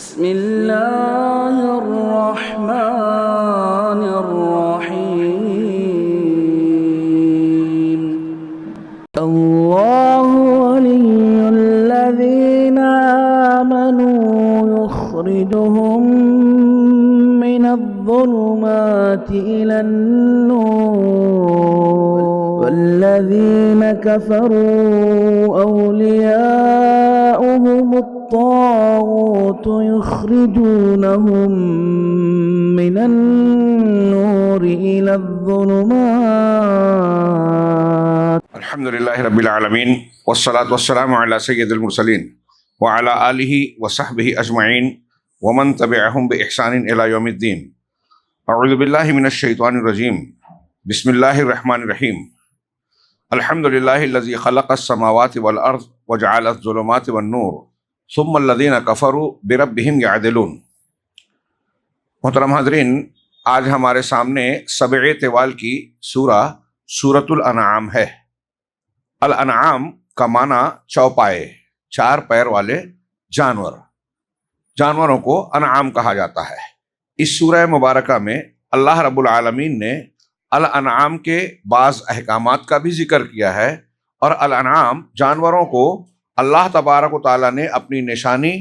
بسم الله الرحمن الرحيم. الله ولي الذين آمنوا يخرجهم من الظلمات إلى النور والذين كفروا أولياؤهم الطاغوت يخرجونهم من النور إلى الظلمات. الحمد لله رب العالمين والصلاة والسلام على سيد المرسلين وعلى آله وصحبه أجمعين ومن تبعهم بإحسان إلى يوم الدين. أعوذ بالله من الشيطان الرجيم. بسم الله الرحمن الرحيم. الحمد لله الذي خلق السماوات والأرض وجعل الظلمات والنور ثم الذين كفروا بربهم يعدلون. محترم حاضرین، آج ہمارے سامنے سبع طوال کی سورۃ الانعام ہے۔ الانعام کا معنی چوپائے، چار پیر والے جانوروں کو انعام کہا جاتا ہے۔ اس سورہ مبارکہ میں اللہ رب العالمین نے الانعام کے بعض احکامات کا بھی ذکر کیا ہے، اور الانعام جانوروں کو اللہ تبارک و تعالیٰ نے اپنی نشانی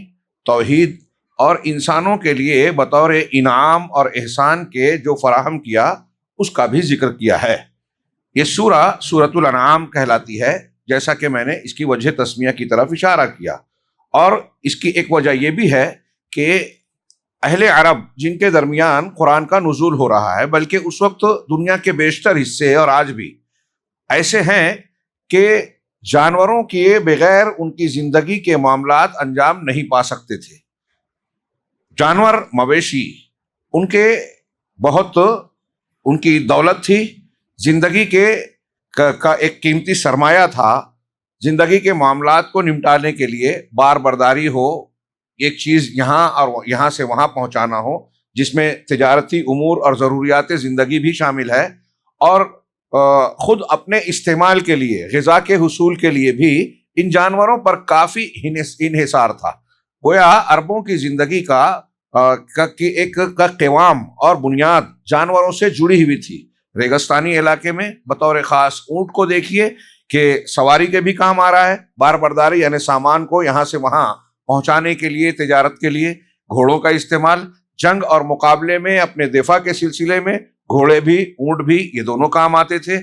توحید اور انسانوں کے لیے بطور انعام اور احسان کے جو فراہم کیا اس کا بھی ذکر کیا ہے۔ یہ سورۃ الانعام کہلاتی ہے، جیسا کہ میں نے اس کی وجہ تسمیہ کی طرف اشارہ کیا، اور اس کی ایک وجہ یہ بھی ہے کہ اہل عرب جن کے درمیان قرآن کا نزول ہو رہا ہے، بلکہ اس وقت دنیا کے بیشتر حصے اور آج بھی ایسے ہیں کہ جانوروں کے بغیر ان کی زندگی کے معاملات انجام نہیں پا سکتے تھے۔ جانور، مویشی ان کی دولت تھی، زندگی کا ایک قیمتی سرمایہ تھا۔ زندگی کے معاملات کو نمٹانے کے لیے بار برداری ہو، ایک چیز یہاں اور یہاں سے وہاں پہنچانا ہو، جس میں تجارتی امور اور ضروریات زندگی بھی شامل ہے، اور خود اپنے استعمال کے لیے، غذا کے حصول کے لیے بھی ان جانوروں پر کافی انحصار تھا۔ گویا عربوں کی زندگی کا قوام اور بنیاد جانوروں سے جڑی ہوئی تھی۔ ریگستانی علاقے میں بطور خاص اونٹ کو دیکھیے کہ سواری کے بھی کام آ رہا ہے، بار برداری یعنی سامان کو یہاں سے وہاں پہنچانے کے لیے، تجارت کے لیے گھوڑوں کا استعمال، جنگ اور مقابلے میں اپنے دفاع کے سلسلے میں گھوڑے بھی اونٹ بھی یہ دونوں کام آتے تھے۔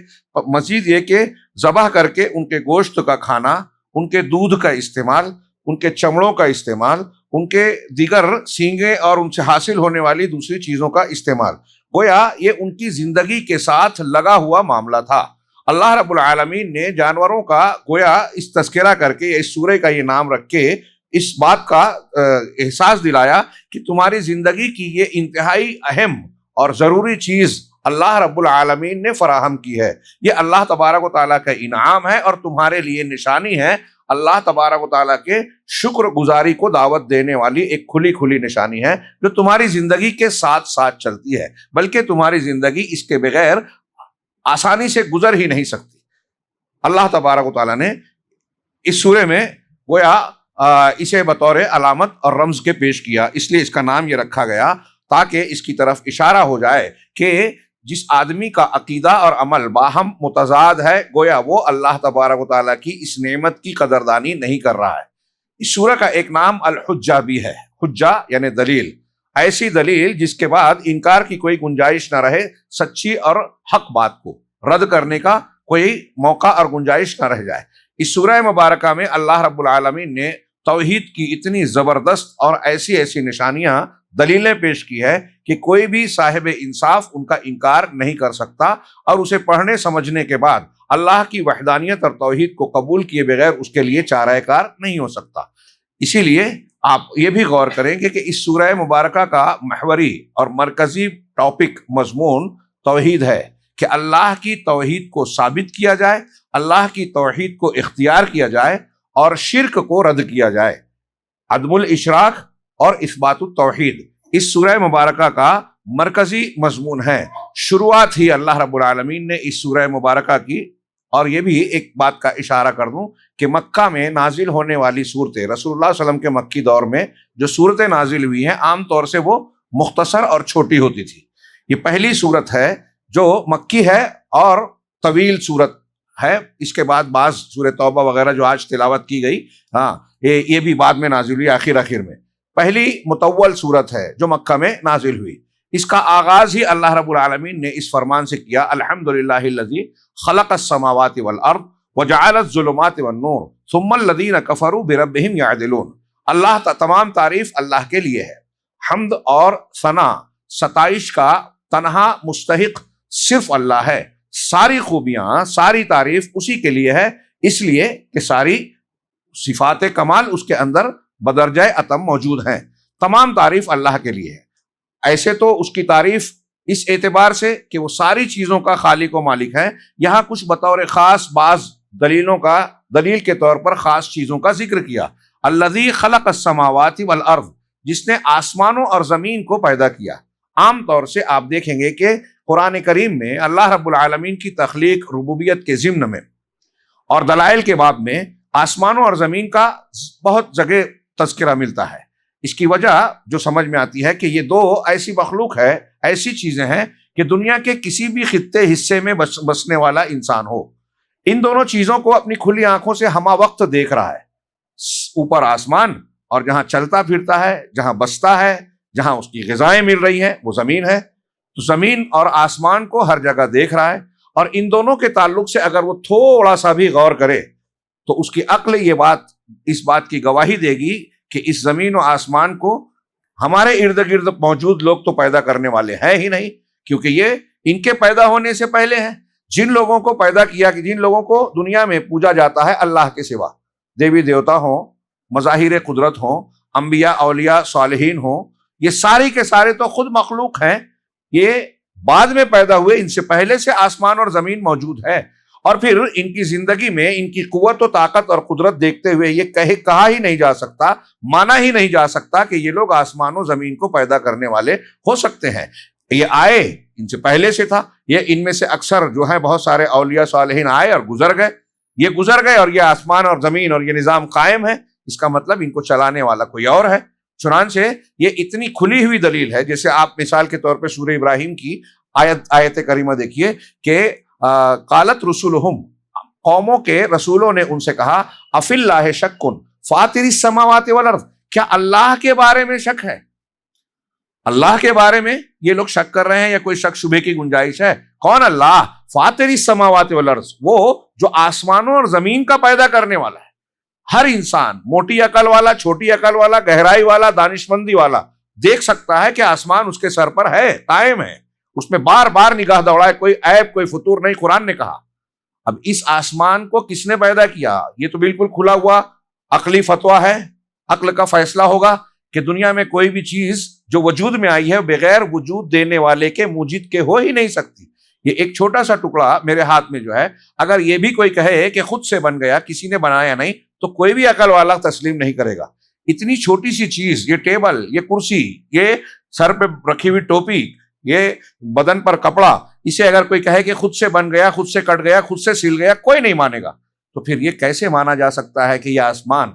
مزید یہ کہ ذبح کر کے ان کے گوشت کا کھانا، ان کے دودھ کا استعمال، ان کے چمڑوں کا استعمال، ان کے دیگر سینگیں اور ان سے حاصل ہونے والی دوسری چیزوں کا استعمال، گویا یہ ان کی زندگی کے ساتھ لگا ہوا معاملہ تھا۔ اللہ رب العالمین نے جانوروں کا گویا اس تذکرہ کر کے، اس سورہ کا یہ نام رکھ کے اس بات کا احساس دلایا کہ تمہاری زندگی کی یہ انتہائی اہم اور ضروری چیز اللہ رب العالمین نے فراہم کی ہے۔ یہ اللہ تبارک و تعالیٰ کا انعام ہے اور تمہارے لیے نشانی ہے، اللہ تبارک و تعالیٰ کے شکر گزاری کو دعوت دینے والی ایک کھلی نشانی ہے، جو تمہاری زندگی کے ساتھ ساتھ چلتی ہے، بلکہ تمہاری زندگی اس کے بغیر آسانی سے گزر ہی نہیں سکتی۔ اللہ تبارک و تعالیٰ نے اس سورے میں گویا اسے بطور علامت اور رمز کے پیش کیا، اس لیے اس کا نام یہ رکھا گیا تاکہ اس کی طرف اشارہ ہو جائے کہ جس آدمی کا عقیدہ اور عمل باہم متضاد ہے، گویا وہ اللہ تبارک و تعالیٰ کی اس نعمت کی قدردانی نہیں کر رہا ہے۔ اس سورہ کا ایک نام الحجہ بھی ہے۔ حجہ یعنی دلیل، ایسی دلیل جس کے بعد انکار کی کوئی گنجائش نہ رہے، سچی اور حق بات کو رد کرنے کا کوئی موقع اور گنجائش نہ رہ جائے۔ اس سورہ مبارکہ میں اللہ رب العالمین نے توحید کی اتنی زبردست اور ایسی نشانیاں، دلیلیں پیش کی ہے کہ کوئی بھی صاحب انصاف ان کا انکار نہیں کر سکتا، اور اسے پڑھنے سمجھنے کے بعد اللہ کی وحدانیت اور توحید کو قبول کیے بغیر اس کے لیے چارہ کار نہیں ہو سکتا۔ اسی لیے آپ یہ بھی غور کریں گے کہ اس سورہ مبارکہ کا محوری اور مرکزی ٹاپک مضمون توحید ہے، کہ اللہ کی توحید کو ثابت کیا جائے، اللہ کی توحید کو اختیار کیا جائے اور شرک کو رد کیا جائے۔ عدم الاشراک اور اثبات التوحید اس سورہ مبارکہ کا مرکزی مضمون ہے۔ شروعات ہی اللہ رب العالمین نے اس سورہ مبارکہ کی اور یہ بھی ایک بات کا اشارہ کر دوں کہ مکہ میں نازل ہونے والی صورتیں، رسول اللہ صلی اللہ علیہ وسلم کے مکی دور میں جو صورتیں نازل ہوئی ہیں عام طور سے وہ مختصر اور چھوٹی ہوتی تھی. یہ پہلی صورت ہے جو مکی ہے اور طویل صورت ہے. اس کے بعد بعض سورہ توبہ وغیرہ جو آج تلاوت کی گئی، یہ بھی بعد میں نازل ہوئی آخر میں. پہلی مطول صورت ہے جو مکہ میں نازل ہوئی. اس کا آغاز ہی اللہ رب العالمین نے اس فرمان سے کیا، الحمدللہ الذی خلق السماوات والارض وجعل الظلمات والنور ثم الذین کفروا بربہم یعدلون. تمام تعریف اللہ کے لیے ہے. حمد اور ثنا ستائش کا تنہا مستحق صرف اللہ ہے. ساری خوبیاں، ساری تعریف اسی کے لیے ہے، اس لیے کہ ساری صفات کمال اس کے اندر بدرجہ اتم موجود ہیں. تمام تعریف اللہ کے لیے ہے. ایسے تو اس کی تعریف اس اعتبار سے کہ وہ ساری چیزوں کا خالق و مالک ہے. یہاں کچھ بطور خاص بعض دلیل کے طور پر خاص چیزوں کا ذکر کیا. الذی خلق السماوات والارض، جس نے آسمانوں اور زمین کو پیدا کیا. عام طور سے آپ دیکھیں گے کہ قرآن کریم میں اللہ رب العالمین کی تخلیق ربوبیت کے ضمن میں اور دلائل کے باب میں آسمانوں اور زمین کا بہت جگہ تذکرہ ملتا ہے. اس کی وجہ جو سمجھ میں آتی ہے کہ یہ دو ایسی مخلوق ہے، ایسی چیزیں ہیں کہ دنیا کے کسی بھی خطے حصے میں بسنے والا انسان ہو، ان دونوں چیزوں کو اپنی کھلی آنکھوں سے ہمہ وقت دیکھ رہا ہے. اوپر آسمان، اور جہاں چلتا پھرتا ہے، جہاں بستا ہے، جہاں اس کی غذائیں مل رہی ہیں وہ زمین ہے. تو زمین اور آسمان کو ہر جگہ دیکھ رہا ہے، اور ان دونوں کے تعلق سے اگر وہ تھوڑا سا بھی غور کرے تو اس کی عقل اس بات کی گواہی دے گی کہ اس زمین و آسمان کو ہمارے ارد گرد موجود لوگ تو پیدا کرنے والے ہیں ہی نہیں، کیونکہ یہ ان کے پیدا ہونے سے پہلے ہیں. جن لوگوں کو پیدا کیا، کہ جن لوگوں کو دنیا میں پوجا جاتا ہے اللہ کے سوا، دیوی دیوتا ہوں، مظاہر قدرت ہوں، انبیاء اولیاء صالحین ہوں، یہ سارے کے سارے تو خود مخلوق ہیں. یہ بعد میں پیدا ہوئے، ان سے پہلے سے آسمان اور زمین موجود ہے. اور پھر ان کی زندگی میں ان کی قوت و طاقت اور قدرت دیکھتے ہوئے یہ کہا ہی نہیں جا سکتا، مانا ہی نہیں جا سکتا کہ یہ لوگ آسمان و زمین کو پیدا کرنے والے ہو سکتے ہیں. یہ آئے، ان سے پہلے سے تھا. یہ ان میں سے اکثر جو ہیں بہت سارے اولیاء صالحین آئے اور گزر گئے. یہ گزر گئے اور یہ آسمان اور زمین اور یہ نظام قائم ہے. اس کا مطلب ان کو چلانے والا کوئی اور ہے. چنانچہ یہ اتنی کھلی ہوئی دلیل ہے، جیسے آپ مثال کے طور پہ سورہ ابراہیم کی آیت کریمہ دیکھیے کہ قالت رسولہم، قوموں کے رسولوں نے ان سے کہا، افی اللہ شک فاطر السماوات والارض، کیا اللہ کے بارے میں شک ہے؟ اللہ کے بارے میں یہ لوگ شک کر رہے ہیں یا کوئی شک شبے کی گنجائش ہے؟ کون اللہ؟ فاطر السماوات والارض، وہ جو آسمانوں اور زمین کا پیدا کرنے والا ہے. ہر انسان، موٹی عقل والا، چھوٹی عقل والا، گہرائی والا، دانشمندی والا دیکھ سکتا ہے کہ آسمان اس کے سر پر ہے، قائم ہے. اس میں بار بار نگاہ دوڑائے، کوئی عیب کوئی فطور نہیں. قرآن نے کہا. اب اس آسمان کو کس نے پیدا کیا؟ یہ تو بالکل کھلا ہوا عقلی فتویٰ ہے. عقل کا فیصلہ ہوگا کہ دنیا میں کوئی بھی چیز جو وجود میں آئی ہے بغیر وجود دینے والے کے موجد کے ہو ہی نہیں سکتی. یہ ایک چھوٹا سا ٹکڑا میرے ہاتھ میں جو ہے، اگر یہ بھی کوئی کہے کہ خود سے بن گیا، کسی نے بنایا نہیں، تو کوئی بھی عقل والا تسلیم نہیں کرے گا. اتنی چھوٹی سی چیز، یہ ٹیبل، یہ کرسی، یہ سر پہ رکھی ہوئی ٹوپی، یہ بدن پر کپڑا، اسے اگر کوئی کہے کہ خود سے بن گیا، خود سے کٹ گیا، خود سے سل گیا، کوئی نہیں مانے گا. تو پھر یہ کیسے مانا جا سکتا ہے کہ یہ آسمان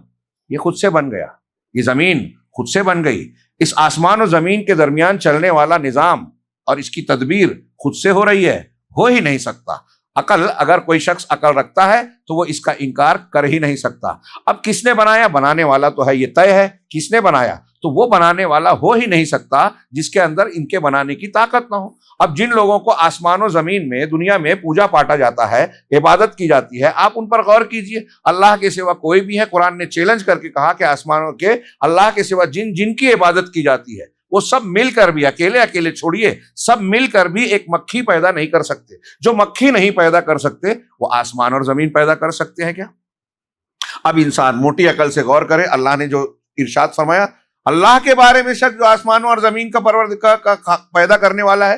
یہ خود سے بن گیا، یہ زمین خود سے بن گئی؟ اس آسمان و زمین کے درمیان چلنے والا نظام اور اس کی تدبیر خود سے ہو رہی ہے؟ ہو ہی نہیں سکتا. عقل، اگر کوئی شخص عقل رکھتا ہے تو وہ اس کا انکار کر ہی نہیں سکتا. اب کس نے بنایا؟ بنانے والا تو ہے، یہ طے ہے. کس نے بنایا؟ تو وہ بنانے والا ہو ہی نہیں سکتا جس کے اندر ان کے بنانے کی طاقت نہ ہو. اب جن لوگوں کو آسمان و زمین میں دنیا میں پوجا پاٹا جاتا ہے، عبادت کی جاتی ہے، آپ ان پر غور کیجئے. اللہ کے سوا کوئی بھی ہے؟ قرآن نے چیلنج کر کے کہا کہ آسمانوں کے اللہ کے سوا جن کی عبادت کی جاتی ہے وہ سب مل کر بھی، اکیلے چھوڑیے، سب مل کر بھی ایک مکھی پیدا نہیں کر سکتے. جو مکھی نہیں پیدا کر سکتے وہ آسمان اور زمین پیدا کر سکتے ہیں کیا؟ اب انسان موٹی عقل سے غور کرے. اللہ نے جو ارشاد فرمایا، اللہ کے بارے میں شک جو آسمانوں اور زمین کا پیدا کرنے والا ہے.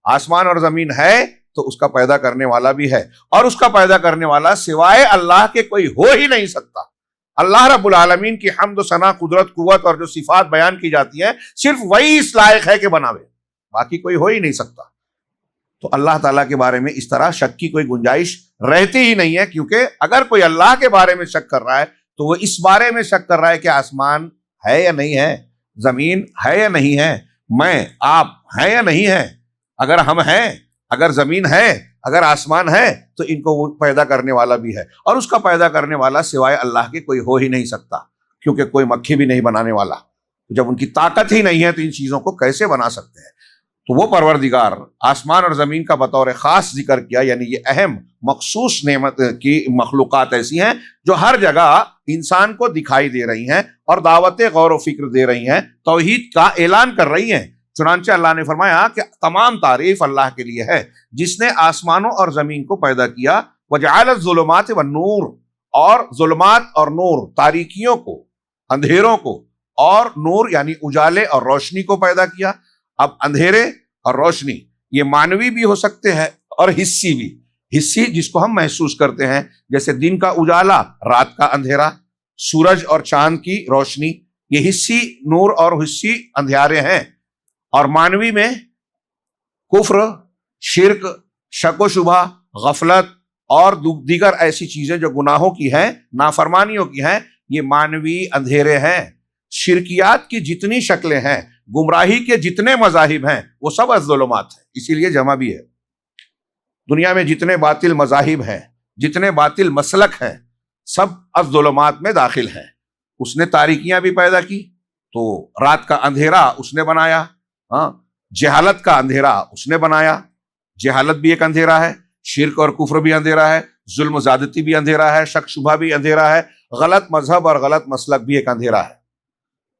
آسمان اور زمین ہے تو اس کا پیدا کرنے والا بھی ہے، اور اس کا پیدا کرنے والا سوائے اللہ کے کوئی ہو ہی نہیں سکتا. اللہ رب العالمین کی حمد و ثنا، قدرت، قوت اور جو صفات بیان کی جاتی ہیں، صرف وہی اس لائق ہے کہ بناوے، باقی کوئی ہو ہی نہیں سکتا. تو اللہ تعالیٰ کے بارے میں اس طرح شک کی کوئی گنجائش رہتی ہی نہیں ہے، کیونکہ اگر کوئی اللہ کے بارے میں شک کر رہا ہے تو وہ اس بارے میں شک کر رہا ہے کہ آسمان ہے یا نہیں ہے، زمین ہے یا نہیں ہے، میں آپ ہیں یا نہیں ہے۔ اگر ہم ہیں، اگر زمین ہے، اگر آسمان ہے، تو ان کو وہ پیدا کرنے والا بھی ہے، اور اس کا پیدا کرنے والا سوائے اللہ کے کوئی ہو ہی نہیں سکتا، کیونکہ کوئی مکھی بھی نہیں بنانے والا۔ جب ان کی طاقت ہی نہیں ہے تو ان چیزوں کو کیسے بنا سکتے ہیں؟ تو وہ پروردگار آسمان اور زمین کا بطور خاص ذکر کیا، یعنی یہ اہم مخصوص نعمت کی مخلوقات ایسی ہیں جو ہر جگہ انسان کو دکھائی دے رہی ہیں اور دعوت غور و فکر دے رہی ہیں، توحید کا اعلان کر رہی ہیں۔ چنانچہ اللہ نے فرمایا کہ تمام تعریف اللہ کے لیے ہے جس نے آسمانوں اور زمین کو پیدا کیا، وجعل الظلمات والنور، اور ظلمات اور نور، تاریکیوں کو، اندھیروں کو، اور نور یعنی اجالے اور روشنی کو پیدا کیا۔ اب اندھیرے اور روشنی یہ معنوی بھی ہو سکتے ہیں اور حسی بھی۔ حسی جس کو ہم محسوس کرتے ہیں، جیسے دن کا اجالا، رات کا اندھیرا، سورج اور چاند کی روشنی، یہ حسی نور اور حسی اندھیارے ہیں۔ اور معنوی میں کفر، شرک، شک و شبہ، غفلت اور دیگر ایسی چیزیں جو گناہوں کی ہیں، نافرمانیوں کی ہیں، یہ معنوی اندھیرے ہیں۔ شرکیات کی جتنی شکلیں ہیں، گمراہی کے جتنے مذاہب ہیں، وہ سب الظلمات ہیں، اسی لیے جمع بھی ہے۔ دنیا میں جتنے باطل مذاہب ہیں، جتنے باطل مسلک ہیں، سب الظلمات میں داخل ہیں۔ اس نے تاریکیاں بھی پیدا کی، تو رات کا اندھیرا اس نے بنایا، جہالت کا اندھیرا اس نے بنایا۔ جہالت بھی ایک اندھیرا ہے، شرک اور کفر بھی اندھیرا ہے، ظلم و زیادتی بھی اندھیرا ہے، شک شبہ بھی اندھیرا ہے، غلط مذہب اور غلط مسلک بھی ایک اندھیرا ہے۔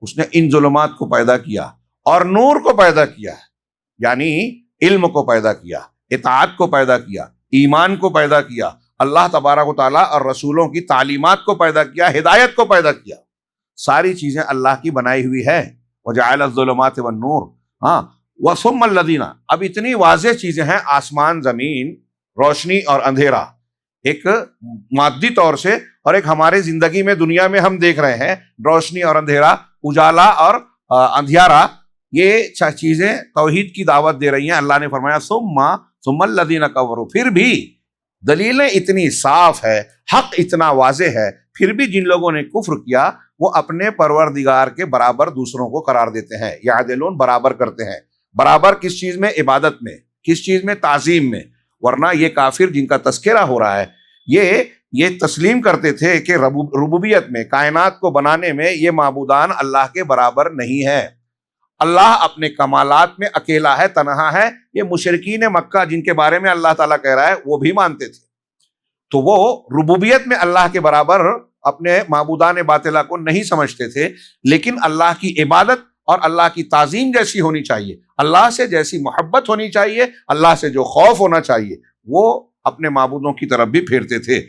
اس نے ان ظلمات کو پیدا کیا اور نور کو پیدا کیا، یعنی علم کو پیدا کیا، اطاعت کو پیدا کیا، ایمان کو پیدا کیا، اللہ تبارک و تعالیٰ اور رسولوں کی تعلیمات کو پیدا کیا، ہدایت کو پیدا کیا۔ ساری چیزیں اللہ کی بنائی ہوئی ہے۔ وجعل الظلمات والنور، وثم الذین، اب اتنی واضح چیزیں ہیں، آسمان، زمین، روشنی اور اندھیرا، ایک مادی طور سے، اور ایک ہمارے زندگی میں دنیا میں ہم دیکھ رہے ہیں، روشنی اور اندھیرا، اجالا اور اندھیارا، یہ چیزیں توحید کی دعوت دے رہی ہیں۔ اللہ نے فرمایا ثم الذین کفروا، پھر بھی دلیلیں اتنی صاف ہے، حق اتنا واضح ہے، پھر بھی جن لوگوں نے کفر کیا وہ اپنے پروردگار کے برابر دوسروں کو قرار دیتے ہیں۔ یعدلون، برابر کرتے ہیں۔ برابر کس چیز میں؟ عبادت میں، کس چیز میں؟ تعظیم میں۔ ورنہ یہ کافر جن کا تذکرہ ہو رہا ہے، یہ تسلیم کرتے تھے کہ ربوبیت میں، کائنات کو بنانے میں یہ معبودان اللہ کے برابر نہیں ہے۔ اللہ اپنے کمالات میں اکیلا ہے، تنہا ہے۔ یہ مشرکین مکہ جن کے بارے میں اللہ تعالیٰ کہہ رہا ہے وہ بھی مانتے تھے، تو وہ ربوبیت میں اللہ کے برابر اپنے معبودان باطلہ کو نہیں سمجھتے تھے، لیکن اللہ کی عبادت اور اللہ کی تعظیم جیسی ہونی چاہیے، اللہ سے جیسی محبت ہونی چاہیے، اللہ سے جو خوف ہونا چاہیے، وہ اپنے معبودوں کی طرف بھی پھیرتے تھے۔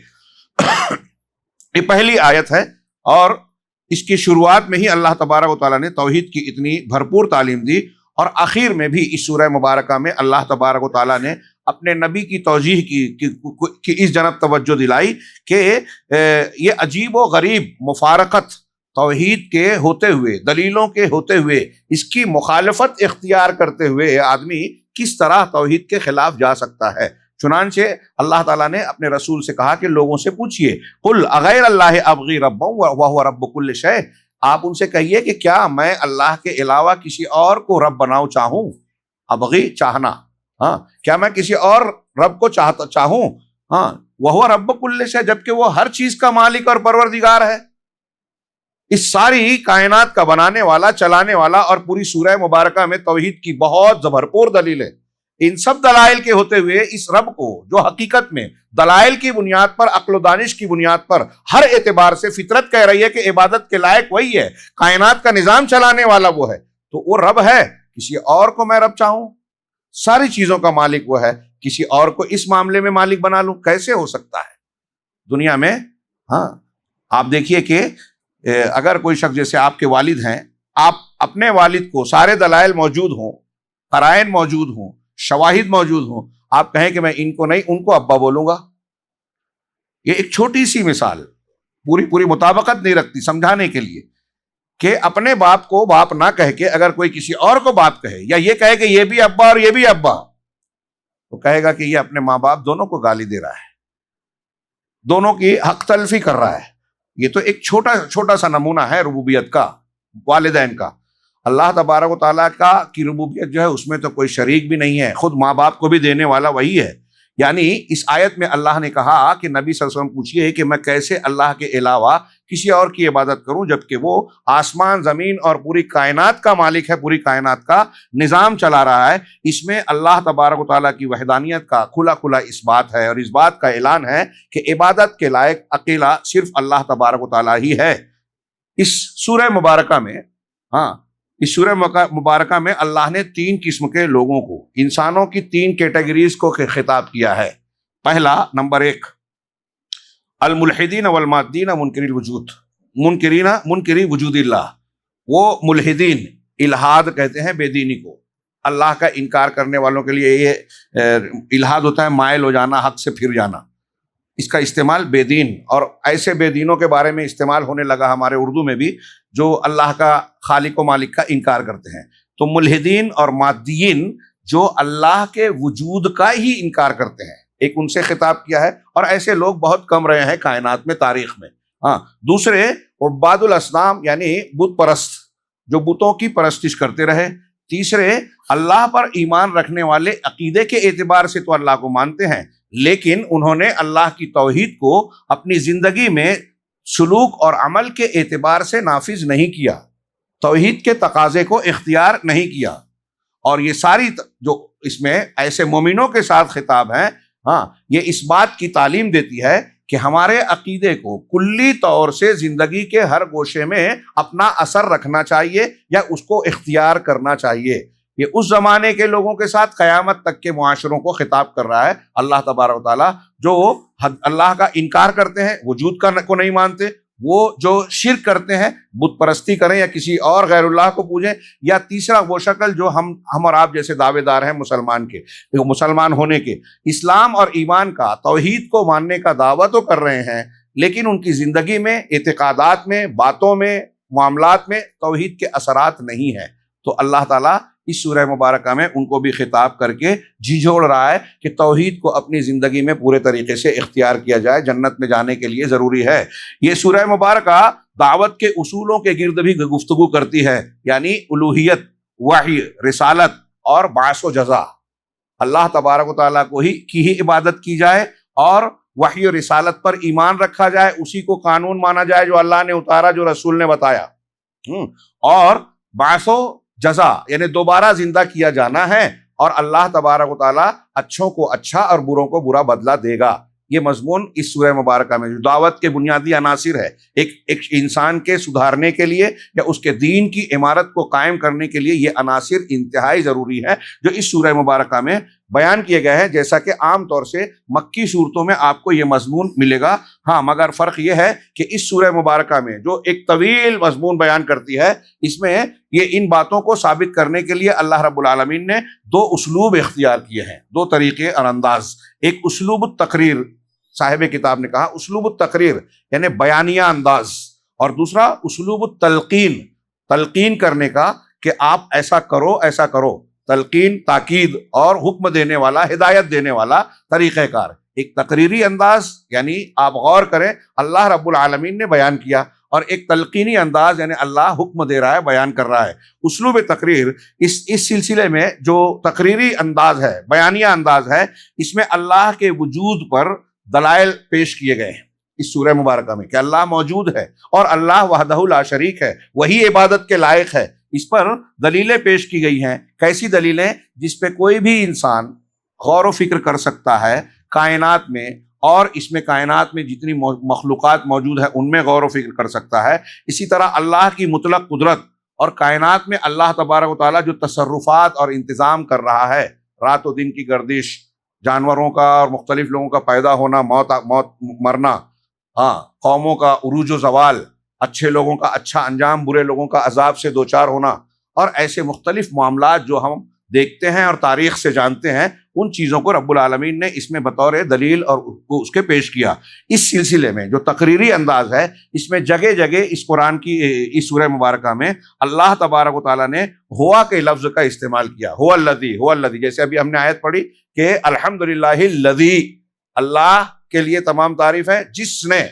یہ پہلی آیت ہے، اور اس کی شروعات میں ہی اللہ تبارک و تعالیٰ نے توحید کی اتنی بھرپور تعلیم دی، اور آخر میں بھی اس سورہ مبارکہ میں اللہ تبارک و تعالیٰ نے اپنے نبی کی توجیہ کی اس جانب توجہ دلائی کہ یہ عجیب و غریب مفارقت توحید کے ہوتے ہوئے، دلیلوں کے ہوتے ہوئے، اس کی مخالفت اختیار کرتے ہوئے آدمی کس طرح توحید کے خلاف جا سکتا ہے۔ چنانچہ اللہ تعالیٰ نے اپنے رسول سے کہا کہ لوگوں سے پوچھئے، قل اغیر اللہ ابغی ربا وہو رب کل شیء، آپ ان سے کہیے کہ کیا میں اللہ کے علاوہ کسی اور کو رب بناؤں چاہوں؟ ابغی، چاہنا، کیا میں کسی اور رب کو چاہوں؟ وہو رب کل شیء، جبکہ وہ ہر چیز کا مالک اور پروردگار ہے، اس ساری کائنات کا بنانے والا، چلانے والا۔ اور پوری سورہ مبارکہ میں توحید کی بہت بھرپور دلیلیں، ان سب دلائل کے ہوتے ہوئے اس رب کو جو حقیقت میں دلائل کی بنیاد پر، عقل و دانش کی بنیاد پر، ہر اعتبار سے فطرت کہہ رہی ہے کہ عبادت کے لائق وہی ہے، کائنات کا نظام چلانے والا وہ ہے، تو وہ رب ہے۔ کسی اور کو میں رب چاہوں؟ ساری چیزوں کا مالک وہ ہے، کسی اور کو اس معاملے میں مالک بنا لوں؟ کیسے ہو سکتا ہے دنیا میں؟ آپ دیکھیے کہ اگر کوئی شخص، جیسے آپ کے والد ہیں، آپ اپنے والد کو سارے دلائل موجود ہوں، قرائن موجود ہوں، شواہد موجود ہوں، آپ کہیں کہ میں ان کو نہیں، ان کو ابا بولوں گا، یہ ایک چھوٹی سی مثال پوری مطابقت نہیں رکھتی سمجھانے کے لیے کہ اپنے باپ کو باپ نہ کہہ کے اگر کوئی کسی اور کو باپ کہے، یا یہ کہے کہ یہ بھی ابا اور یہ بھی ابا، تو کہے گا کہ یہ اپنے ماں باپ دونوں کو گالی دے رہا ہے، دونوں کی حق تلفی کر رہا ہے۔ یہ تو ایک چھوٹا سا نمونہ ہے ربوبیت کا، والدین کا۔ اللہ تبارک و تعالیٰ کی ربوبیت جو ہے اس میں تو کوئی شریک بھی نہیں ہے، خود ماں باپ کو بھی دینے والا وہی ہے۔ یعنی اس آیت میں اللہ نے کہا کہ نبی صلی اللہ علیہ وسلم پوچھئے کہ میں کیسے اللہ کے علاوہ کسی اور کی عبادت کروں جبکہ وہ آسمان زمین اور پوری کائنات کا مالک ہے، پوری کائنات کا نظام چلا رہا ہے۔ اس میں اللہ تبارک و تعالیٰ کی وحدانیت کا کھلا اس بات ہے، اور اس بات کا اعلان ہے کہ عبادت کے لائق اکیلا صرف اللہ تبارک و تعالیٰ ہی ہے۔ اس سورہ مبارکہ میں اللہ نے 3 قسم کے لوگوں کو، انسانوں کی 3 کیٹیگریز کو خطاب کیا ہے۔ پہلا، نمبر 1، الملحدین والمادین منکری الوجود، منکری وجود اللہ۔ وہ ملحدین، الحاد کہتے ہیں بے دینی کو، اللہ کا انکار کرنے والوں کے لیے یہ الحاد ہوتا ہے مائل ہو جانا، حق سے پھر جانا۔ اس کا استعمال بے دین اور ایسے بے دینوں کے بارے میں استعمال ہونے لگا ہمارے اردو میں بھی، جو اللہ کا خالق و مالک کا انکار کرتے ہیں۔ تو ملحدین اور مادیین جو اللہ کے وجود کا ہی انکار کرتے ہیں، ایک ان سے خطاب کیا ہے، اور ایسے لوگ بہت کم رہے ہیں کائنات میں، تاریخ میں۔ دوسرے، عباد الاصنام یعنی بت پرست، جو بتوں کی پرستش کرتے رہے۔ تیسرے، اللہ پر ایمان رکھنے والے عقیدے کے اعتبار سے تو اللہ کو مانتے ہیں، لیکن انہوں نے اللہ کی توحید کو اپنی زندگی میں سلوک اور عمل کے اعتبار سے نافذ نہیں کیا، توحید کے تقاضے کو اختیار نہیں کیا۔ اور یہ ساری جو اس میں ایسے مومنوں کے ساتھ خطاب ہے، یہ اس بات کی تعلیم دیتی ہے کہ ہمارے عقیدے کو کلی طور سے زندگی کے ہر گوشے میں اپنا اثر رکھنا چاہیے یا اس کو اختیار کرنا چاہیے۔ یہ اس زمانے کے لوگوں کے ساتھ قیامت تک کے معاشروں کو خطاب کر رہا ہے اللہ تبارک و تعالیٰ، جو اللہ کا انکار کرتے ہیں، وجود کو نہیں مانتے، وہ جو شرک کرتے ہیں، بت پرستی کریں یا کسی اور غیر اللہ کو پوجیں، یا تیسرا وہ شکل جو ہم اور آپ جیسے دعوے دار ہیں مسلمان ہونے کے، اسلام اور ایمان کا، توحید کو ماننے کا دعویٰ تو کر رہے ہیں، لیکن ان کی زندگی میں، اعتقادات میں، باتوں میں، معاملات میں توحید کے اثرات نہیں ہیں۔ تو اللہ تعالیٰ اس سورہ مبارکہ میں ان کو بھی خطاب کر کے جھنجھوڑ رہا ہے کہ توحید کو اپنی زندگی میں پورے طریقے سے اختیار کیا جائے، جنت میں جانے کے لیے ضروری ہے۔ یہ سورہ مبارکہ دعوت کے اصولوں کے گرد بھی گفتگو کرتی ہے، یعنی الوہیت، وحی، رسالت اور بعث و جزا۔ اللہ تبارک و تعالیٰ کی ہی عبادت کی جائے، اور وحی و رسالت پر ایمان رکھا جائے، اسی کو قانون مانا جائے جو اللہ نے اتارا، جو رسول نے بتایا، اور بعث و جزا یعنی دوبارہ زندہ کیا جانا ہے، اور اللہ تبارک و تعالیٰ اچھوں کو اچھا اور بروں کو برا بدلہ دے گا۔ یہ مضمون اس سورہ مبارکہ میں جو دعوت کے بنیادی عناصر ہے، ایک انسان کے سدھارنے کے لیے یا اس کے دین کی عمارت کو قائم کرنے کے لیے، یہ عناصر انتہائی ضروری ہے جو اس سورہ مبارکہ میں بیان کیے گئے ہیں، جیسا کہ عام طور سے مکی صورتوں میں آپ کو یہ مضمون ملے گا۔ مگر فرق یہ ہے کہ اس سورہ مبارکہ میں جو ایک طویل مضمون بیان کرتی ہے، اس میں یہ ان باتوں کو ثابت کرنے کے لیے اللہ رب العالمین نے 2 اسلوب اختیار کیے ہیں، 2 طریقے اور انداز۔ ایک اسلوب التقریر، صاحب کتاب نے کہا اسلوب التقریر یعنی بیانیہ انداز، اور دوسرا اسلوب التلقین، تلقین کرنے کا کہ آپ ایسا کرو ایسا کرو، تلقین تاکید اور حکم دینے والا، ہدایت دینے والا طریقہ کار۔ ایک تقریری انداز یعنی آپ غور کریں اللہ رب العالمین نے بیان کیا، اور ایک تلقینی انداز یعنی اللہ حکم دے رہا ہے، بیان کر رہا ہے۔ اسلوب تقریر اس سلسلے میں جو تقریری انداز ہے، بیانیہ انداز ہے، اس میں اللہ کے وجود پر دلائل پیش کیے گئے ہیں اس سورہ مبارکہ میں کہ اللہ موجود ہے اور اللہ وحدہ لا شریک ہے، وہی عبادت کے لائق ہے۔ اس پر دلیلیں پیش کی گئی ہیں۔ کیسی دلیلیں؟ جس پہ کوئی بھی انسان غور و فکر کر سکتا ہے کائنات میں، اور اس میں کائنات میں جتنی مخلوقات موجود ہیں ان میں غور و فکر کر سکتا ہے۔ اسی طرح اللہ کی مطلق قدرت، اور کائنات میں اللہ تبارک و تعالیٰ جو تصرفات اور انتظام کر رہا ہے، رات و دن کی گردش، جانوروں کا اور مختلف لوگوں کا پیدا ہونا، موت مرنا، قوموں کا عروج و زوال، اچھے لوگوں کا اچھا انجام، برے لوگوں کا عذاب سے دوچار ہونا، اور ایسے مختلف معاملات جو ہم دیکھتے ہیں اور تاریخ سے جانتے ہیں، ان چیزوں کو رب العالمین نے اس میں بطور دلیل اور اس کے پیش کیا۔ اس سلسلے میں جو تقریری انداز ہے، اس میں جگہ جگہ اس قرآن کی اس سورہ مبارکہ میں اللہ تبارک و تعالیٰ نے ہوا کے لفظ کا استعمال کیا، ہوا الذی، جیسے ابھی ہم نے آیت پڑھی کہ الحمدللہ الذی، اللہ کے لیے تمام تعریف ہے جس نے،